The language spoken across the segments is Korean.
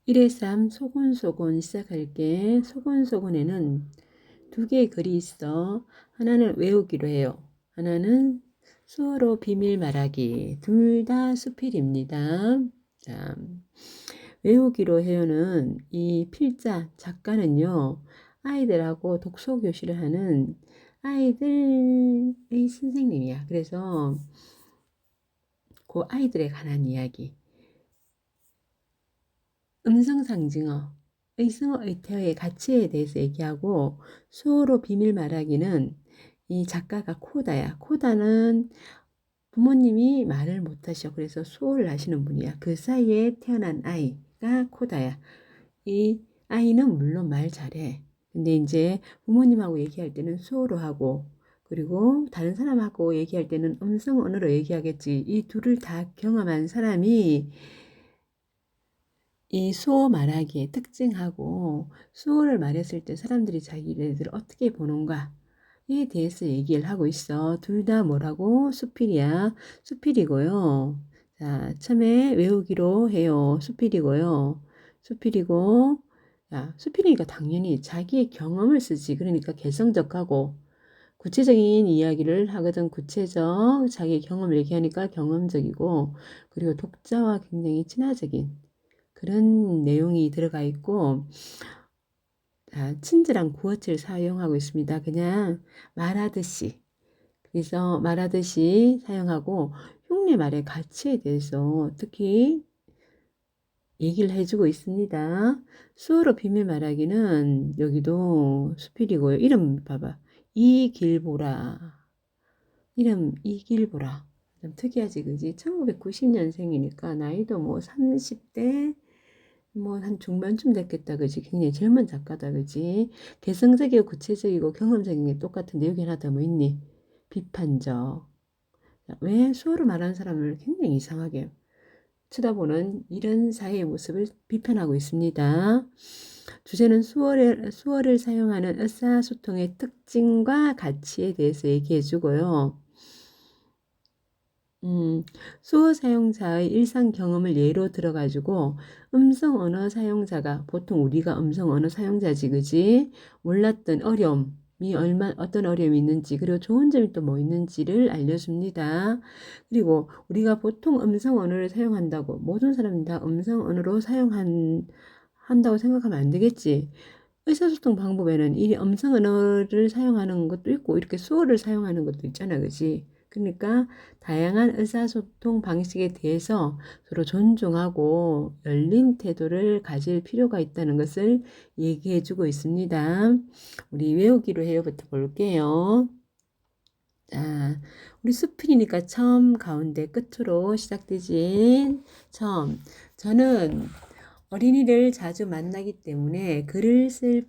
1의3 소곤소곤 시작할게. 소곤소곤에는 두 개의 글이 있어. 하나는 외우기로 해요. 하나는 수어로 비밀 말하기. 둘 다 수필입니다. 자, 외우기로 해요는 이 필자 작가는요. 아이들하고 독서 교실을 하는 아이들의 선생님이야. 그래서 그 아이들에 관한 이야기. 음성상징어, 의성어, 의태어의 가치에 대해서 얘기하고 수어로 비밀 말하기는 이 작가가 코다야. 코다는 부모님이 말을 못하셔. 그래서 수어를 하시는 분이야. 그 사이에 태어난 아이가 코다야. 이 아이는 물론 말 잘해. 근데 이제 부모님하고 얘기할 때는 수어로 하고 그리고 다른 사람하고 얘기할 때는 음성 언어로 얘기하겠지. 이 둘을 다 경험한 사람이 이 수어 말하기의 특징하고 수어를 말했을 때 사람들이 자기네들 어떻게 보는가에 대해서 얘기를 하고 있어. 둘 다 뭐라고? 수필이야. 수필이고요. 자, 처음에 외우기로 해요. 수필이고요. 수필이고, 야, 수필이니까 당연히 자기의 경험을 쓰지. 그러니까 개성적하고 구체적인 이야기를 하거든. 구체적 자기의 경험을 얘기하니까 경험적이고 그리고 독자와 굉장히 친화적인 그런 내용이 들어가 있고 친절한 구어체를 사용하고 있습니다. 그냥 말하듯이 그래서 말하듯이 사용하고 흉내 말의 가치에 대해서 특히 얘기를 해주고 있습니다. 수어로 비밀 말하기는 여기도 수필이고요. 이름 봐봐. 이길보라. 이름 이길보라. 좀 특이하지 그지? 1990년생이니까 나이도 뭐 30대 뭐 한 중반쯤 됐겠다 그지? 굉장히 젊은 작가다 그지? 개성적이고 구체적이고 경험적인 게 똑같은데 여기 하나 더 뭐 있니? 비판적. 왜 수어로 말하는 사람을 굉장히 이상하게 쳐다보는 이런 사회의 모습을 비판하고 있습니다. 주제는 수어를 사용하는 의사소통의 특징과 가치에 대해서 얘기해 주고요. 수어 사용자의 일상 경험을 예로 들어가지고 음성 언어 사용자가 보통 우리가 음성 언어 사용자지 그지? 몰랐던 어려움이 어떤 어려움이 있는지 그리고 좋은 점이 또 뭐 있는지를 알려줍니다. 그리고 우리가 보통 음성 언어를 사용한다고 모든 사람이 다 음성 언어로 한다고 생각하면 안 되겠지. 의사소통 방법에는 이 음성 언어를 사용하는 것도 있고 이렇게 수어를 사용하는 것도 있잖아 그지? 그러니까 다양한 의사소통 방식에 대해서 서로 존중하고 열린 태도를 가질 필요가 있다는 것을 얘기해주고 있습니다. 우리 외우기로 해요부터 볼게요. 자, 우리 수필이니까 처음, 가운데, 끝으로 시작되지. 처음. 저는 어린이를 자주 만나기 때문에 글을 쓸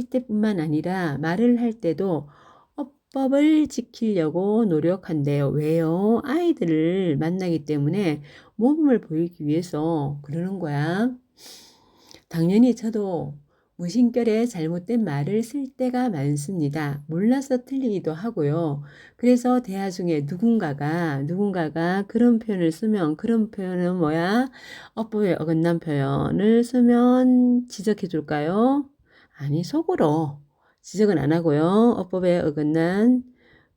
때뿐만 아니라 말을 할 때도 어법을 지키려고 노력한대요. 왜요? 아이들을 만나기 때문에 모범을 보이기 위해서 그러는 거야. 당연히 저도 무심결에 잘못된 말을 쓸 때가 많습니다. 몰라서 틀리기도 하고요. 그래서 대화 중에 누군가가 그런 표현을 쓰면 그런 표현은 뭐야? 어법에 어긋난 표현을 쓰면 지적해 줄까요? 아니, 속으로 지적은 안 하고요. 어법에 어긋난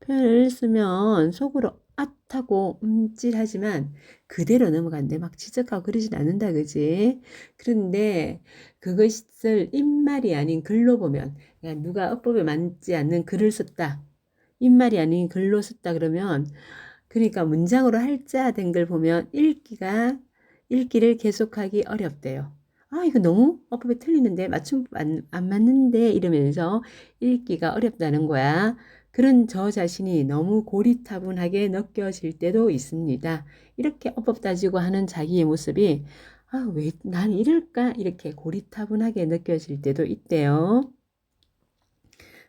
표현을 쓰면 속으로 앗하고 움찔하지만 그대로 넘어간대. 막 지적하고 그러진 않는다, 그지? 그런데 그것을 입말이 아닌 글로 보면, 그러니까 누가 어법에 맞지 않는 글을 썼다. 입말이 아닌 글로 썼다 그러면, 그러니까 문장으로 할자된 걸 보면 읽기를 계속하기 어렵대요. 아, 이거 너무 어법이 틀리는데, 맞춤법 안 맞는데, 이러면서 읽기가 어렵다는 거야. 그런 저 자신이 너무 고리타분하게 느껴질 때도 있습니다. 이렇게 어법 따지고 하는 자기의 모습이 아, 왜 난 이럴까? 이렇게 고리타분하게 느껴질 때도 있대요.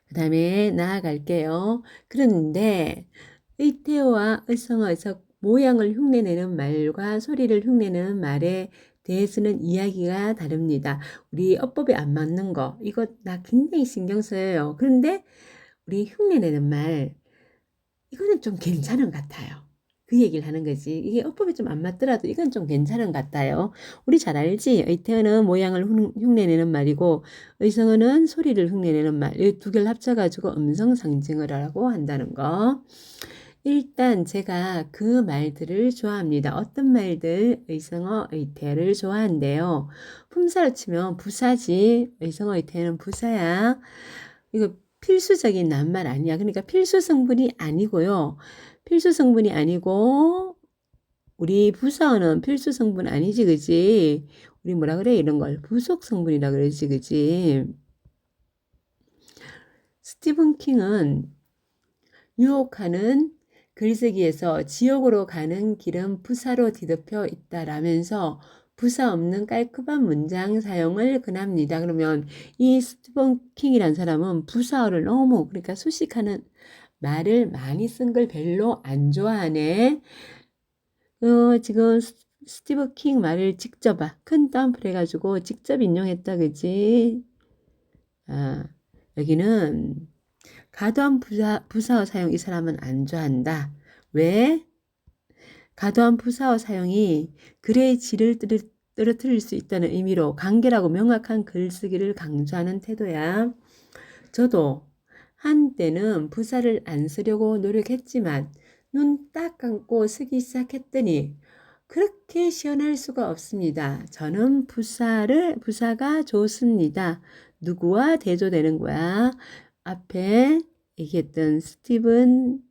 그 다음에 나아갈게요. 그런데 의태어와 의성어에서 모양을 흉내내는 말과 소리를 흉내내는 말에 대해서는 이야기가 다릅니다. 우리 어법에 안 맞는 거, 이거 나 굉장히 신경 써요. 그런데 우리 흉내내는 말, 이거는 좀 괜찮은 것 같아요. 그 얘기를 하는 거지. 이게 어법이 좀 안 맞더라도 이건 좀 괜찮은 것 같아요. 우리 잘 알지? 의태어는 모양을 흉내내는 말이고 의성어는 소리를 흉내내는 말. 이 두 개를 합쳐가지고 음성 상징어라고 한다는 거. 일단 제가 그 말들을 좋아합니다. 어떤 말들? 의성어, 의태어를 좋아한대요. 품사로 치면 부사지. 의성어, 의태어는 부사야. 이거 필수적인 낱말 아니야. 그러니까 필수 성분이 아니고요. 필수 성분이 아니고 우리 부사어는 필수 성분 아니지, 그지? 우리 뭐라 그래? 이런 걸 부속 성분이라 그러지, 그지? 스티븐 킹은 유혹하는 글쓰기에서 지옥으로 가는 길은 부사로 뒤덮여 있다라면서 부사 없는 깔끔한 문장 사용을 권합니다. 그러면 이 스티븐 킹이라는 사람은 부사어를 너무 그러니까 수식하는 말을 많이 쓴 걸 별로 안 좋아하네. 지금 스티븐 킹 말을 직접 큰 따옴표 해가지고 직접 인용했다, 그지? 여기는 과도한 부사어 사용 이 사람은 안 좋아한다. 왜? 과도한 부사어 사용이 글의 질을 떨어뜨릴 수 있다는 의미로 간결하고 명확한 글쓰기를 강조하는 태도야. 저도 한때는 부사를 안 쓰려고 노력했지만 눈 딱 감고 쓰기 시작했더니 그렇게 시원할 수가 없습니다. 저는 부사가 좋습니다. 누구와 대조되는 거야? 앞에 얘기했던 스티븐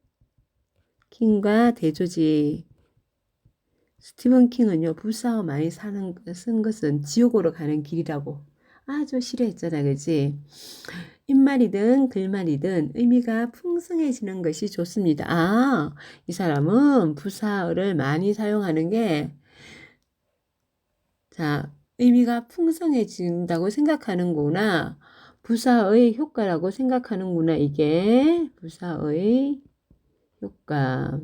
킹과 대조지. 스티븐 킹은요, 부사어 많이 쓴 것은 지옥으로 가는 길이라고 아주 싫어했잖아, 그지? 입말이든 글말이든 의미가 풍성해지는 것이 좋습니다. 이 사람은 부사어를 많이 사용하는 게, 자, 의미가 풍성해진다고 생각하는구나. 부사의 효과라고 생각하는구나. 이게 부사의 효과.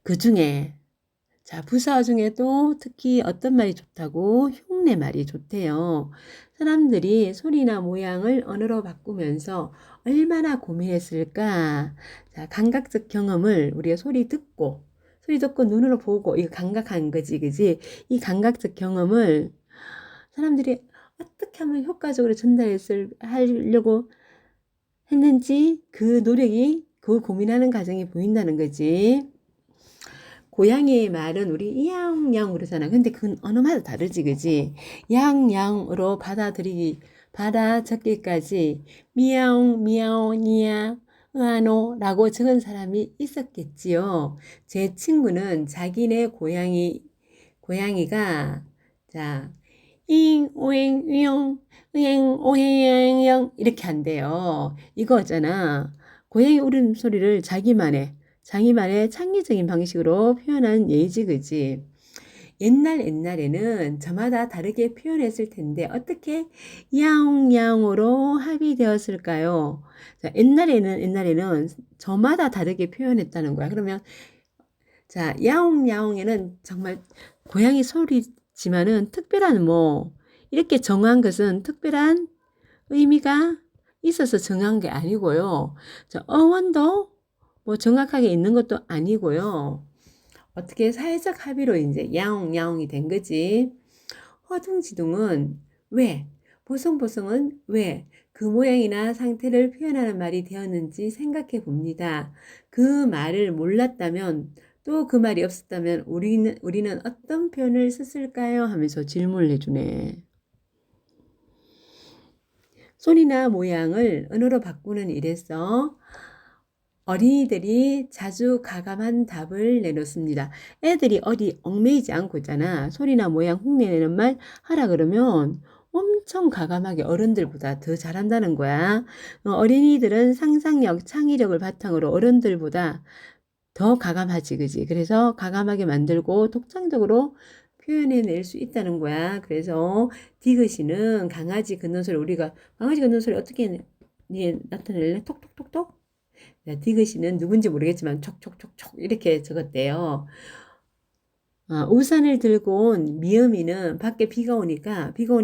그 중에 자, 부사어 중에도 특히 어떤 말이 좋다고? 흉내 말이 좋대요. 사람들이 소리나 모양을 언어로 바꾸면서 얼마나 고민했을까? 자, 감각적 경험을 우리가 소리 듣고 눈으로 보고 이거 감각한 거지, 그지? 이 감각적 경험을 사람들이 어떻게 하면 효과적으로 하려고 했는지 그 노력이 그 고민하는 과정이 보인다는 거지. 고양이의 말은 우리 야옹야옹 그러잖아. 근데 그건 언어마다 다르지, 그지? 야옹야옹으로 받아적기까지 미야옹, 미야옹, 니야, 으아노 라고 적은 사람이 있었겠지요. 제 친구는 자기네 고양이가, 자, 잉, 오행, 위용, 으행, 오행영 이렇게 한대요. 이거잖아. 고양이 울음소리를 자기만의 창의적인 방식으로 표현한 예지, 그지? 옛날에는 저마다 다르게 표현했을 텐데 어떻게 야옹야옹으로 합의되었을까요? 자, 옛날에는 저마다 다르게 표현했다는 거야. 그러면 자, 야옹야옹에는 정말 고양이 소리지만은 특별한 이렇게 정한 것은 특별한 의미가 있어서 정한 게 아니고요. 자, 어원도 정확하게 있는 것도 아니고요. 어떻게 사회적 합의로 이제 야옹야옹이 된 거지. 허둥지둥은 왜, 보송보송은 왜 그 모양이나 상태를 표현하는 말이 되었는지 생각해 봅니다. 그 말을 몰랐다면 또 그 말이 없었다면 우리는 어떤 표현을 썼을까요? 하면서 질문을 해주네. 소리나 모양을 언어로 바꾸는 일에서 어린이들이 자주 가감한 답을 내놓습니다. 애들이 어디 얽매이지 않고 있잖아. 소리나 모양 흉내내는 말 하라 그러면 엄청 가감하게 어른들보다 더 잘한다는 거야. 어린이들은 상상력, 창의력을 바탕으로 어른들보다 더 가감하지, 그지? 그래서 가감하게 만들고 독창적으로 표현해낼 수 있다는 거야. 그래서 디귿이는 강아지 짖는 소리, 우리가 강아지 짖는 소리 어떻게 나타낼래? 톡톡톡톡? 디귿이는 누군지 모르겠지만 촉촉촉촉 이렇게 적었대요. 우산을 들고 온 미음이는 밖에 비가 오니까 비가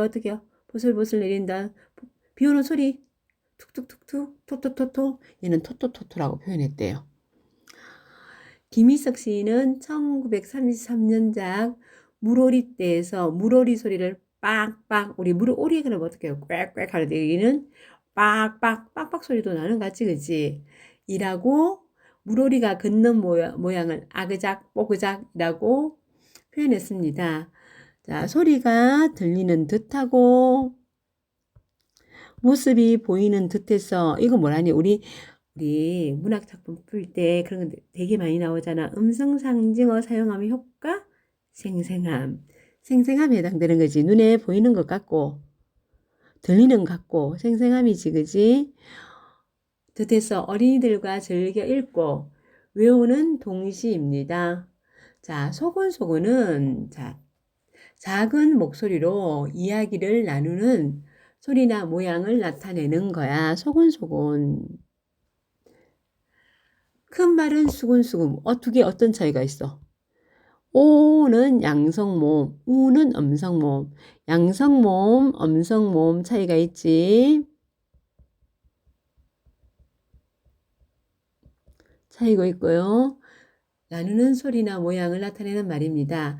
어떻게 보슬보슬 내린다. 비 오는 소리 툭툭툭툭 토토토토 얘는 토토토토라고 표현했대요. 김희석 시인은 1933년작 물오리 때에서 물오리 소리를 빡빡, 우리 물오리 그러면 어떻게 해요? 꽥꽥 하는데 여기는 빡빡 빡빡 소리도 나는 것 같지, 그치? 이라고 물오리가 걷는 모양을 아그작 뽀그작이라고 표현했습니다. 자, 소리가 들리는 듯하고 모습이 보이는 듯해서 이거 뭐라니? 우리 문학 작품 풀 때 그런 거 되게 많이 나오잖아. 음성 상징어 사용하면 효과 생생함. 생생함에 해당되는 거지. 눈에 보이는 것 같고 들리는 것 같고 생생함이지, 그지? 듯해서 어린이들과 즐겨 읽고 외우는 동시입니다. 자, 소곤소곤은 작은 목소리로 이야기를 나누는 소리나 모양을 나타내는 거야. 소곤소곤. 큰 말은 수근수근. 두 개 어떤 차이가 있어? 오는 양성모음, 우는 음성모음. 양성모음, 음성모음 차이가 있지. 차이가 있고요. 나누는 소리나 모양을 나타내는 말입니다.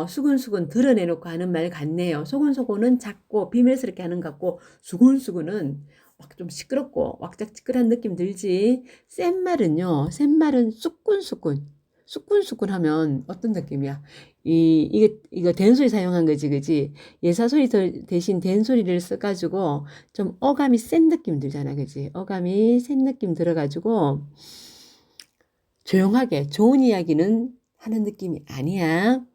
수근수근 드러내놓고 하는 말 같네요. 소곤소곤은 작고 비밀스럽게 하는 것 같고, 수근수근은 막 좀 시끄럽고 왁작지껄한 느낌 들지. 센 말은 쑥군쑥군. 쑥군쑥군 하면 어떤 느낌이야? 이거 된소리 사용한 거지, 그지? 예사소리 대신 된소리를 써가지고 좀 어감이 센 느낌 들잖아, 그지? 어감이 센 느낌 들어가지고 조용하게 좋은 이야기는 하는 느낌이 아니야.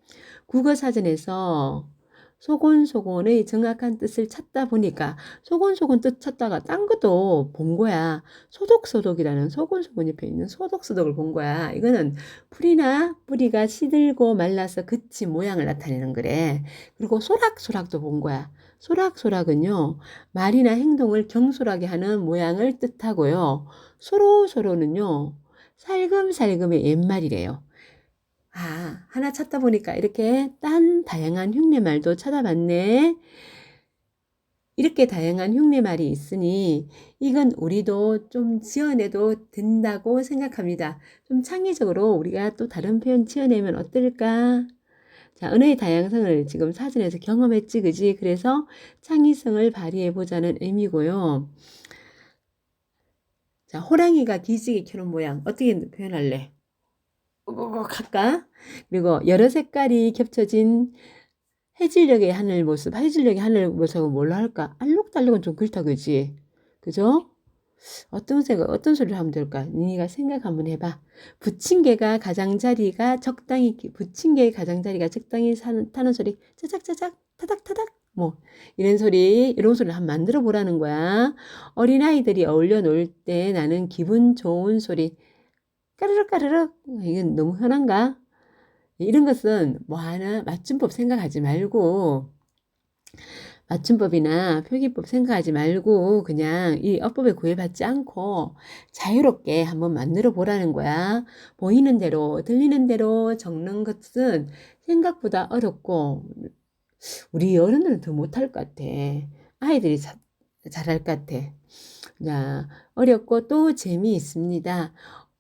국어사전에서 소곤소곤의 정확한 뜻을 찾다 보니까 소곤소곤 뜻 찾다가 딴 것도 본 거야. 소독소독이라는 소곤소곤 옆에 있는 소독소독을 본 거야. 이거는 풀이나 뿌리가 시들고 말라서 그친 모양을 나타내는 거래. 그리고 소락소락도 본 거야. 소락소락은요, 말이나 행동을 경솔하게 하는 모양을 뜻하고요. 소로소로는요, 살금살금의 옛말이래요. 하나 찾다 보니까 이렇게 딴 다양한 흉내말도 찾아봤네. 이렇게 다양한 흉내말이 있으니 이건 우리도 좀 지어내도 된다고 생각합니다. 좀 창의적으로 우리가 또 다른 표현 지어내면 어떨까? 자, 언어의 다양성을 지금 사전에서 경험했지, 그지? 그래서 창의성을 발휘해보자는 의미고요. 자, 호랑이가 기지개 켜는 모양 어떻게 표현할래? 꼭 할까? 그리고 여러 색깔이 겹쳐진 해질녘의 하늘 모습은 뭘로 할까? 알록달록은 좀 그렇다, 그지? 그죠? 어떤 소리를 하면 될까? 니가 생각 한번 해봐. 부침개의 가장자리가 적당히 타는 소리, 짜작짜작, 타닥타닥, 뭐, 이런 소리를 한번 만들어 보라는 거야. 어린아이들이 어울려 놀 때 나는 기분 좋은 소리, 까르륵 까르륵. 이건 너무 흔한가? 이런 것은 뭐 하나 맞춤법 생각하지 말고 맞춤법이나 표기법 생각하지 말고 그냥 이 어법에 구애받지 않고 자유롭게 한번 만들어 보라는 거야. 보이는 대로 들리는 대로 적는 것은 생각보다 어렵고 우리 어른들은 더 못할 것 같아. 아이들이 잘할 것 같아. 자, 어렵고 또 재미있습니다.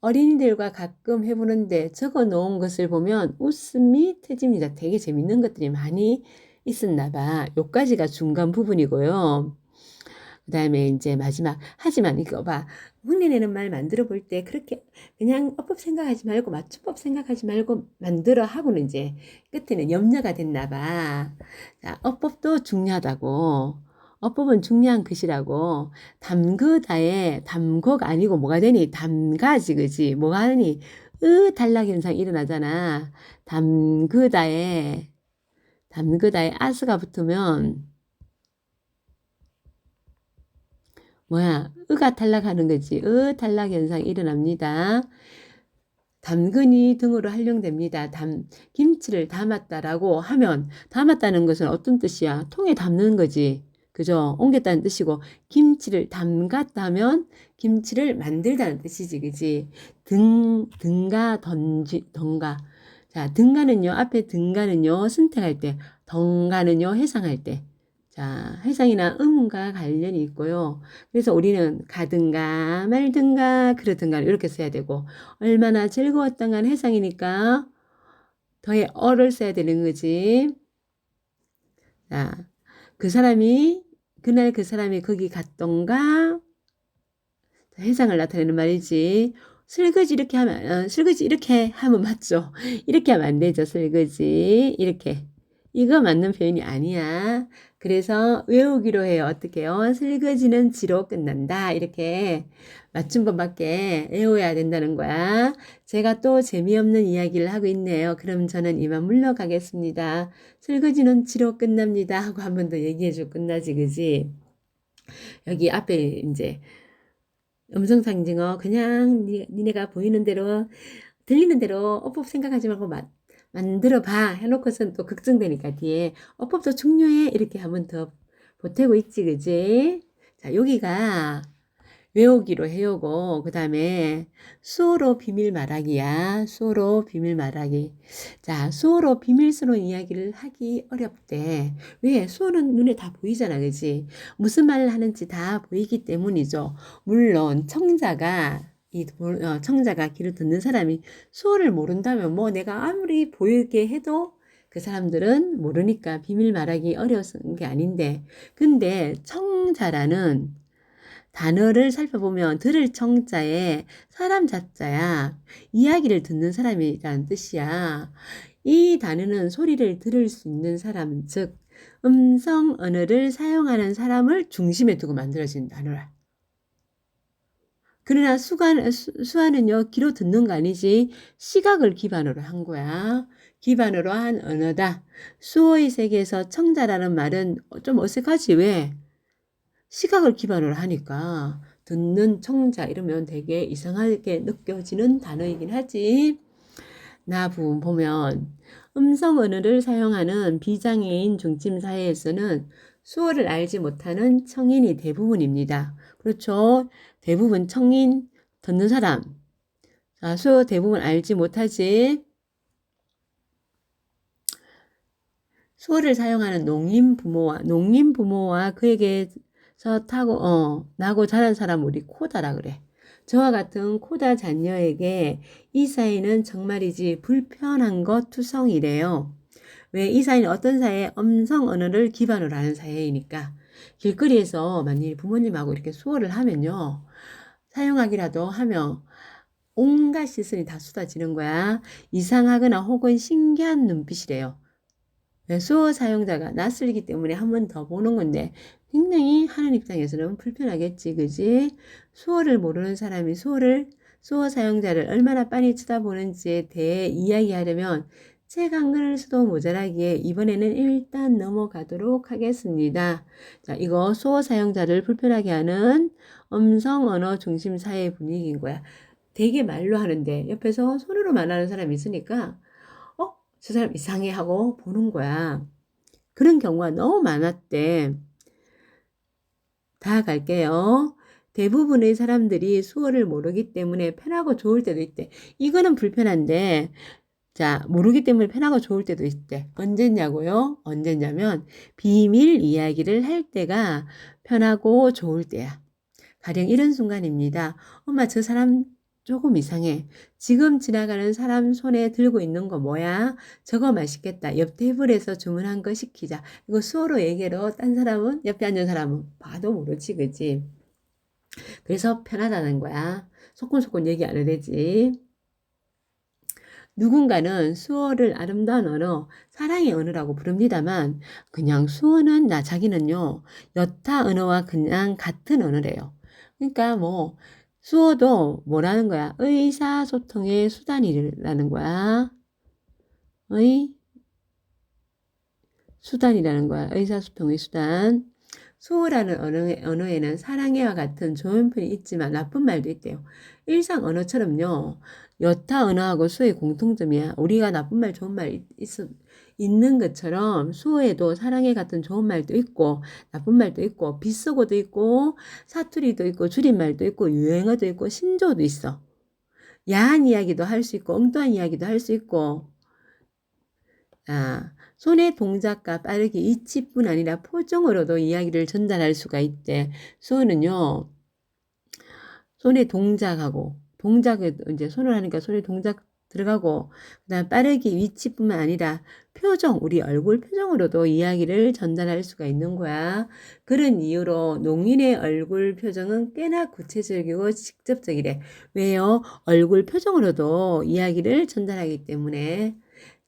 어린이들과 가끔 해보는데 적어 놓은 것을 보면 웃음이 터집니다. 되게 재밌는 것들이 많이 있었나 봐. 요까지가 중간 부분이고요. 그 다음에 이제 마지막. 하지만 이거 봐. 흉내내는 말 만들어 볼 때 그렇게 그냥 어법 생각하지 말고 맞춤법 생각하지 말고 만들어 하고는 이제 끝에는 염려가 됐나 봐. 자, 어법도 중요하다고. 어법은 중요한 것이라고. 담그다에 담거가 아니고 뭐가 되니? 담가지, 그지? 뭐가 하니? 탈락 현상 일어나잖아. 담그다에 아스가 붙으면 으가 탈락하는 거지. 탈락 현상이 일어납니다. 담근이 등으로 활용됩니다. 김치를 담았다라고 하면 담았다는 것은 어떤 뜻이야? 통에 담는 거지. 그죠? 옮겼다는 뜻이고 김치를 담갔다 하면 김치를 만들다는 뜻이지. 그지? 던가. 자, 등가는요. 앞에 등가는요. 선택할 때, 던가는요. 해상할 때. 자, 해상이나 음과 관련이 있고요. 그래서 우리는 가든가 말든가 그러든가 이렇게 써야 되고 얼마나 즐거웠던 간 해상이니까 더의 어를 써야 되는 거지. 자, 그날 그 사람이 거기 갔던가 해상을 나타내는 말이지. 설거지 이렇게 하면 맞죠? 이렇게 하면 안 되죠, 설거지. 이렇게. 이거 맞는 표현이 아니야. 그래서 외우기로 해요. 어떻게 해요? 설거지는 지로 끝난다. 이렇게 맞춤법밖에 외워야 된다는 거야. 제가 또 재미없는 이야기를 하고 있네요. 그럼 저는 이만 물러가겠습니다. 설거지는 지로 끝납니다. 하고 한 번 더 얘기해주고 끝나지, 그지? 여기 앞에 이제 음성상징어 그냥 니네가 보이는 대로 들리는 대로 어법 생각하지 말고 만들어 봐 해놓고선 또 걱정되니까 뒤에 어법도 중요해 이렇게 하면 더 보태고 있지 그지? 자 여기가 외우기로 해오고 그 다음에 수어로 비밀 말하기야. 수어로 비밀 말하기. 자 수어로 비밀스러운 이야기를 하기 어렵대. 왜? 수어는 눈에 다 보이잖아 그지? 무슨 말을 하는지 다 보이기 때문이죠. 물론 청자가 귀를 듣는 사람이 수어를 모른다면 뭐 내가 아무리 보이게 해도 그 사람들은 모르니까 비밀 말하기 어려운 게 아닌데 근데 청자라는 단어를 살펴보면 들을 청자에 사람 자자야. 이야기를 듣는 사람이라는 뜻이야. 이 단어는 소리를 들을 수 있는 사람, 즉 음성 언어를 사용하는 사람을 중심에 두고 만들어진 단어라. 그러나 수화는요, 귀로 듣는 거 아니지. 시각을 기반으로 한 거야. 기반으로 한 언어다. 수어의 세계에서 청자라는 말은 좀 어색하지, 왜? 시각을 기반으로 하니까 듣는 청자 이러면 되게 이상하게 느껴지는 단어이긴 하지. 나 부분 보면 음성 언어를 사용하는 비장애인 중심 사회에서는 수어를 알지 못하는 청인이 대부분입니다. 그렇죠? 대부분 청인 듣는 사람. 자, 수어 대부분 알지 못하지. 수어를 사용하는 농인 부모와 그에게 나고 자란 사람 우리 코다라 그래. 저와 같은 코다 자녀에게 이 사회는 정말이지 불편한 것 투성이래요. 왜 이 사회는 어떤 사회? 음성 언어를 기반으로 하는 사회이니까. 길거리에서 만일 부모님하고 이렇게 수어를 하면요. 사용하기라도 하면 온갖 시선이 다 쏟아지는 거야. 이상하거나 혹은 신기한 눈빛이래요. 수어 사용자가 낯설기 때문에 한 번 더 보는 건데 굉장히 하는 입장에서는 불편하겠지, 그지? 수어를 모르는 사람이 수어 사용자를 얼마나 빤히 쳐다보는지에 대해 이야기하려면 책 한 권을 써도 모자라기에 이번에는 일단 넘어가도록 하겠습니다. 자, 이거 수어 사용자를 불편하게 하는 음성 언어 중심 사회 분위기인 거야. 되게 말로 하는데 옆에서 손으로 말하는 사람이 있으니까 저 사람 이상해 하고 보는 거야. 그런 경우가 너무 많았대. 다 갈게요. 대부분의 사람들이 수어를 모르기 때문에 편하고 좋을 때도 있대. 이거는 불편한데, 자, 모르기 때문에 편하고 좋을 때도 있대. 언제냐고요? 언제냐면, 비밀 이야기를 할 때가 편하고 좋을 때야. 가령 이런 순간입니다. 엄마, 저 사람 조금 이상해. 지금 지나가는 사람 손에 들고 있는 거 뭐야? 저거 맛있겠다. 옆 테이블에서 주문한 거 시키자. 이거 수어로 얘기로 딴 사람은 옆에 앉은 사람은 봐도 모르지 그지? 그래서 편하다는 거야. 소곤소곤 얘기 안 해도 되지. 누군가는 수어를 아름다운 언어, 사랑의 언어라고 부릅니다만 그냥 수어는 자기는요. 여타 언어와 그냥 같은 언어래요. 그러니까 뭐 수어도 뭐라는 거야? 의사소통의 수단이라는 거야. 수단이라는 거야. 의사소통의 수단. 수어라는 언어에는 사랑해와 같은 좋은 편이 있지만 나쁜 말도 있대요. 일상 언어처럼요. 여타 언어하고 수어의 공통점이야. 우리가 나쁜 말, 좋은 말 있는 것처럼 수어에도 사랑해 같은 좋은 말도 있고 나쁜 말도 있고 비속어도 있고 사투리도 있고 줄임말도 있고 유행어도 있고 신조어도 있어. 야한 이야기도 할 수 있고 엉뚱한 이야기도 할 수 있고 손의 동작과 빠르게 이치뿐 아니라 표정으로도 이야기를 전달할 수가 있대. 수어는요, 손의 동작에 이제 손을 하니까 손의 동작 들어가고, 그다음 빠르게 위치뿐만 아니라 우리 얼굴 표정으로도 이야기를 전달할 수가 있는 거야. 그런 이유로 농인의 얼굴 표정은 꽤나 구체적이고 직접적이래. 왜요? 얼굴 표정으로도 이야기를 전달하기 때문에.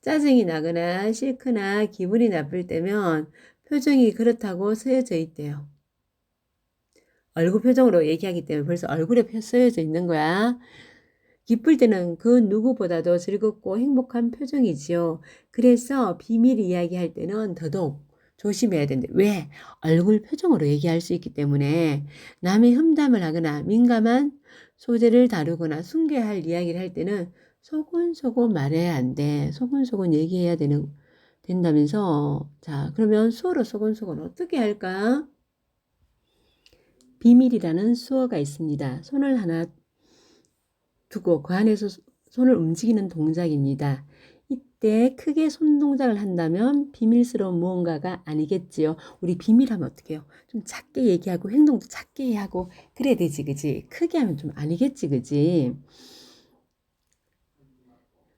짜증이 나거나 싫거나 기분이 나쁠 때면 표정이 그렇다고 쓰여져 있대요. 얼굴 표정으로 얘기하기 때문에 벌써 얼굴에 쓰여져 있는 거야. 기쁠 때는 그 누구보다도 즐겁고 행복한 표정이지요. 그래서 비밀 이야기할 때는 더더욱 조심해야 된대. 왜? 얼굴 표정으로 얘기할 수 있기 때문에 남이 험담을 하거나 민감한 소재를 다루거나 숨겨야 할 이야기를 할 때는 소곤소곤 말해야 안 돼. 소곤소곤 얘기해야 된다면서. 자, 그러면 수어로 소곤소곤 어떻게 할까? 비밀이라는 수어가 있습니다. 손을 하나 두고 그 안에서 손을 움직이는 동작입니다. 이때 크게 손 동작을 한다면 비밀스러운 무언가가 아니겠지요. 우리 비밀하면 어떻게 해요? 좀 작게 얘기하고 행동도 작게 하고 그래야 되지, 그지? 크게 하면 좀 아니겠지, 그지?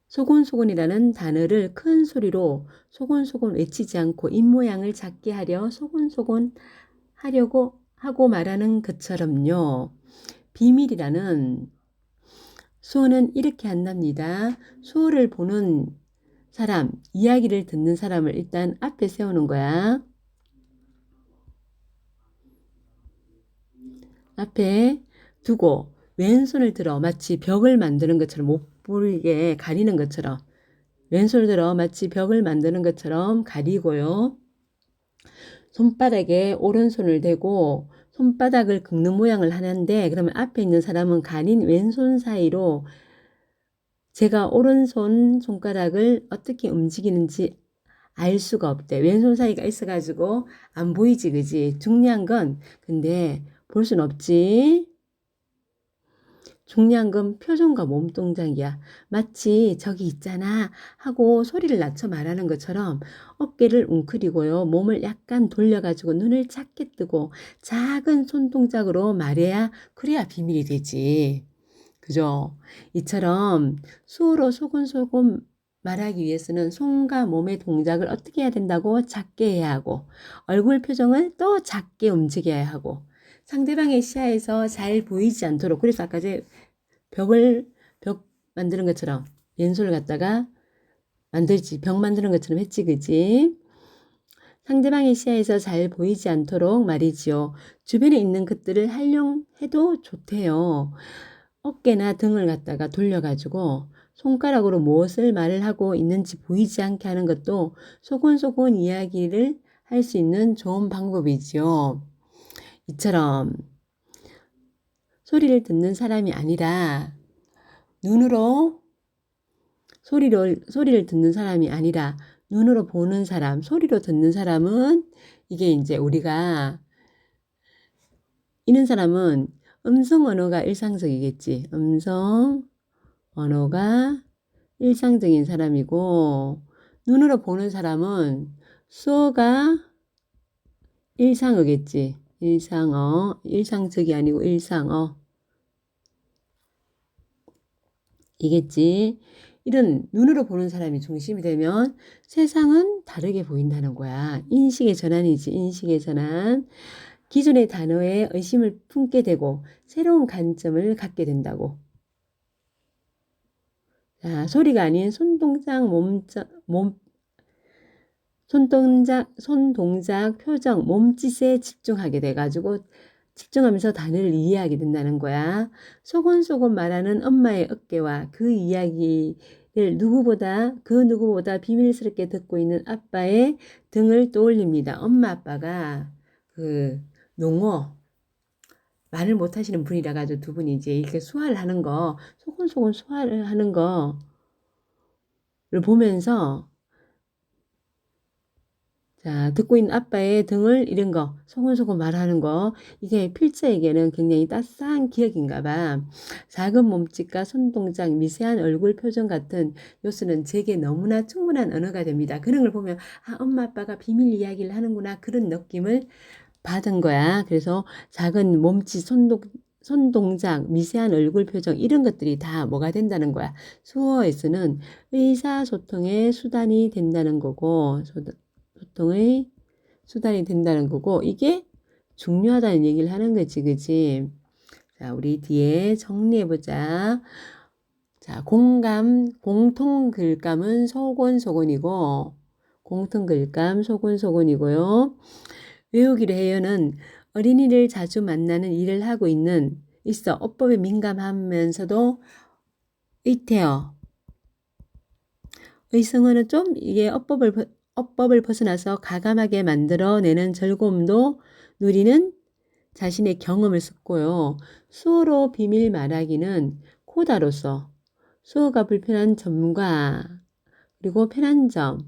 소곤소곤이라는 단어를 큰 소리로 소곤소곤 외치지 않고 입모양을 작게 하려 소곤소곤 하려고 하고 말하는 것처럼요. 비밀이라는 수어는 이렇게 한답니다. 수어를 보는 사람, 이야기를 듣는 사람을 일단 앞에 세우는 거야. 앞에 두고 왼손을 들어 마치 벽을 만드는 것처럼 못 보이게 가리는 것처럼 왼손을 들어 마치 벽을 만드는 것처럼 가리고요. 손바닥에 오른손을 대고 손바닥을 긁는 모양을 하는데 그러면 앞에 있는 사람은 가린 왼손 사이로 제가 오른손 손가락을 어떻게 움직이는지 알 수가 없대. 왼손 사이가 있어가지고 안 보이지, 그지? 중요한 건 근데 볼 순 없지. 중요한 건 표정과 몸 동작이야. 마치 저기 있잖아 하고 소리를 낮춰 말하는 것처럼 어깨를 웅크리고요. 몸을 약간 돌려가지고 눈을 작게 뜨고 작은 손 동작으로 말해야 그래야 비밀이 되지. 그죠? 이처럼 수어로 소곤소곤 말하기 위해서는 손과 몸의 동작을 어떻게 해야 된다고? 작게 해야 하고 얼굴 표정을 또 작게 움직여야 하고 상대방의 시야에서 잘 보이지 않도록 그래서 아까 제 벽 만드는 것처럼 왼손을 갖다가 벽 만드는 것처럼 했지, 그지? 상대방의 시야에서 잘 보이지 않도록 말이지요. 주변에 있는 것들을 활용해도 좋대요. 어깨나 등을 갖다가 돌려가지고 손가락으로 무엇을 말을 하고 있는지 보이지 않게 하는 것도 소곤소곤 이야기를 할 수 있는 좋은 방법이지요. 이처럼 소리를 듣는 사람이 아니라 눈으로 소리를 듣는 사람이 아니라 눈으로 보는 사람, 소리로 듣는 사람은 이게 이제 우리가 이런 사람은 음성 언어가 일상적이겠지. 음성 언어가 일상적인 사람이고 눈으로 보는 사람은 수어가 일상어겠지. 일상어, 일상적이 아니고 일상어 이겠지. 이런 눈으로 보는 사람이 중심이 되면 세상은 다르게 보인다는 거야. 인식의 전환이지. 인식의 전환. 기존의 단어에 의심을 품게 되고 새로운 관점을 갖게 된다고. 자, 소리가 아닌 손동작, 표정, 몸짓에 집중하게 돼가지고 집중하면서 단어를 이해하게 된다는 거야. 소곤소곤 말하는 엄마의 어깨와 그 이야기를 그 누구보다 비밀스럽게 듣고 있는 아빠의 등을 떠올립니다. 엄마 아빠가 그 농어 말을 못 하시는 분이라 가지고 두 분이 이제 이렇게 수화를 하는 거, 소곤소곤 수화를 하는 거를 보면서 자, 듣고 있는 아빠의 등을 이런 거 소곤소곤 말하는 거 이게 필자에게는 굉장히 따스한 기억인가 봐. 작은 몸짓과 손동작, 미세한 얼굴 표정 같은 요소는 제게 너무나 충분한 언어가 됩니다. 그런 걸 보면 아, 엄마 아빠가 비밀 이야기를 하는구나 그런 느낌을 받은 거야. 그래서 작은 몸짓, 손동작, 미세한 얼굴 표정 이런 것들이 다 뭐가 된다는 거야. 수어에서는 의사소통의 수단이 된다는 거고 소통의 수단이 된다는 거고 이게 중요하다는 얘기를 하는 거지, 그지? 자, 우리 뒤에 정리해보자. 자, 공통 글감은 소곤소곤이고 공통 글감 소곤소곤이고요. 외우기를 해요는 어린이를 자주 만나는 일을 하고 있어 어법에 민감하면서도 의태어 의성어는 좀 이게 어법을 벗어나서 가감하게 만들어내는 즐거움도 누리는 자신의 경험을 썼고요. 수어로 비밀 말하기는 코다로서 수어가 불편한 점과 그리고 편한 점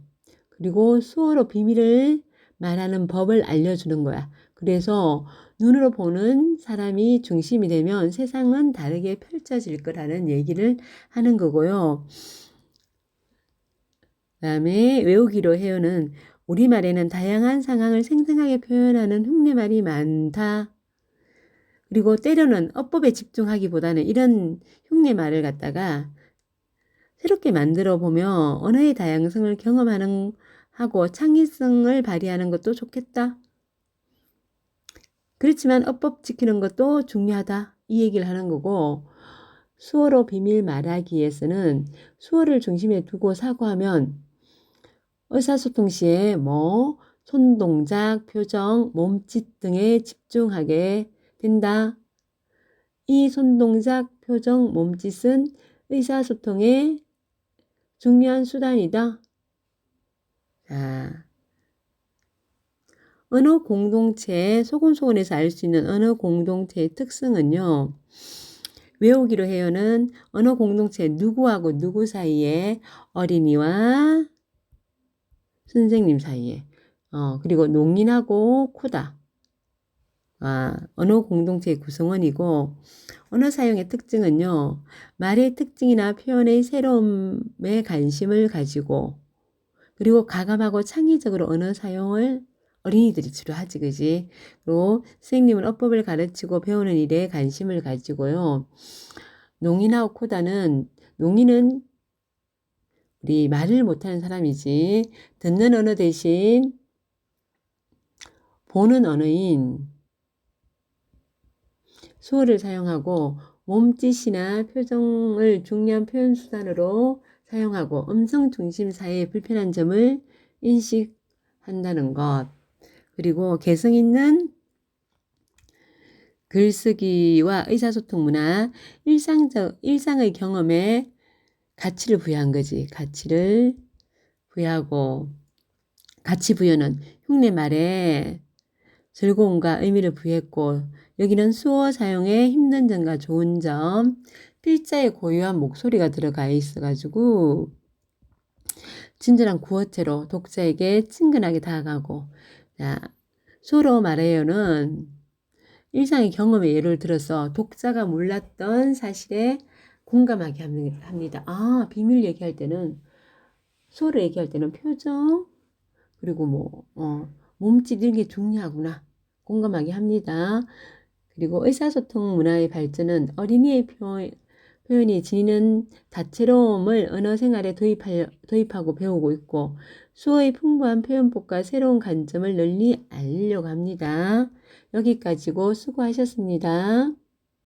그리고 수어로 비밀을 말하는 법을 알려주는 거야. 그래서 눈으로 보는 사람이 중심이 되면 세상은 다르게 펼쳐질 거라는 얘기를 하는 거고요. 그다음에 외우기로 해요는 우리말에는 다양한 상황을 생생하게 표현하는 흉내말이 많다. 그리고 때로는 어법에 집중하기보다는 이런 흉내말을 갖다가 새롭게 만들어 보며 언어의 다양성을 경험하는 하고 창의성을 발휘하는 것도 좋겠다. 그렇지만 어법 지키는 것도 중요하다. 이 얘기를 하는 거고 수어로 비밀 말하기에서는 수어를 중심에 두고 사고하면 의사소통 시에 손동작, 표정, 몸짓 등에 집중하게 된다. 이 손동작, 표정, 몸짓은 의사소통의 중요한 수단이다. 자, 언어 공동체, 소곤소곤에서 알 수 있는 언어 공동체의 특성은요. 외우기로 해요는 언어 공동체 누구하고 누구 사이에 어린이와 선생님 사이에 그리고 농인하고 코다. 언어 공동체의 구성원이고 언어 사용의 특징은요. 말의 특징이나 표현의 새로움에 관심을 가지고 그리고 가감하고 창의적으로 언어 사용을 어린이들이 주로 하지, 그지? 그리고 선생님은 어법을 가르치고 배우는 일에 관심을 가지고요. 농인하고 코다는 농인은 우리 말을 못하는 사람이지 듣는 언어 대신 보는 언어인 수어를 사용하고 몸짓이나 표정을 중요한 표현 수단으로 사용하고 음성 중심 사회의 불편한 점을 인식한다는 것. 그리고 개성 있는 글쓰기와 의사소통 문화, 일상의 경험에 가치를 부여한 거지. 가치를 부여하고 가치 부여는 흉내 말에 즐거움과 의미를 부여했고 여기는 수어 사용에 힘든 점과 좋은 점, 필자의 고유한 목소리가 들어가 있어가지고 친절한 구어체로 독자에게 친근하게 다가가고 자, 수어로 말해요는 일상의 경험의 예를 들어서 독자가 몰랐던 사실에 공감하게 합니다. 아, 비밀 얘기할 때는 수어로 얘기할 때는 표정 그리고 몸짓 이런 게 중요하구나. 공감하게 합니다. 그리고 의사소통 문화의 발전은 어린이의 표현이 지니는 다채로움을 언어 생활에 도입하고 배우고 있고 수어의 풍부한 표현법과 새로운 관점을 널리 알리려고 합니다. 여기까지고 수고하셨습니다.